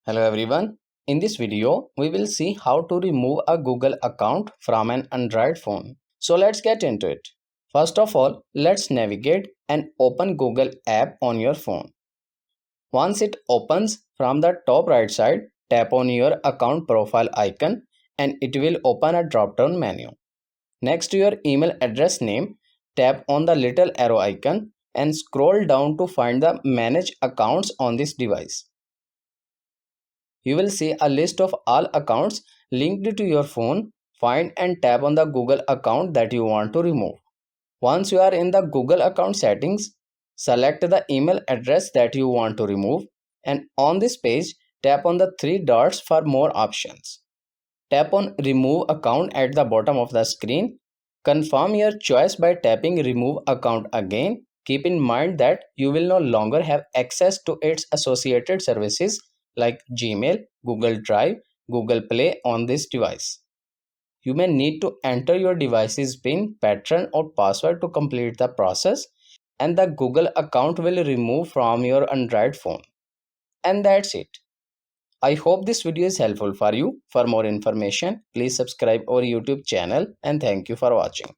Hello everyone. In this video, we will see how to remove a Google account from an Android phone. So let's get into it. First of all, let's navigate and open Google app on your phone. Once it opens, from the top right side, tap on your account profile icon and it will open a drop-down menu. Next to your email address name, tap on the little arrow icon and scroll down to find the manage accounts on this device. You will see a list of all accounts linked to your phone. Find and tap on the Google account that you want to remove. Once you are in the Google account settings, select the email address that you want to remove, and on this page, tap on the three dots for more options. Tap on Remove Account at the bottom of the screen. Confirm your choice by tapping Remove Account again. Keep in mind that you will no longer have access to its associated services like Gmail, Google Drive, Google Play on this device. You may need to enter your device's PIN, pattern, or password to complete the process, and the Google account will remove from your Android phone. And that's it. I hope this video is helpful for you. For more information, please subscribe our YouTube channel and thank you for watching.